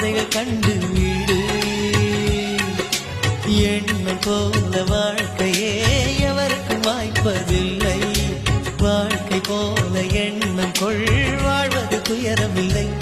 போதைகள் கண்டு வீடு. எண்ணம் போல வாழ்க்கையே எவருக்கும் வாய்ப்பதில்லை. வாழ்க்கை போல எண்ணம் கொள் வாழ்வது துயரமில்லை.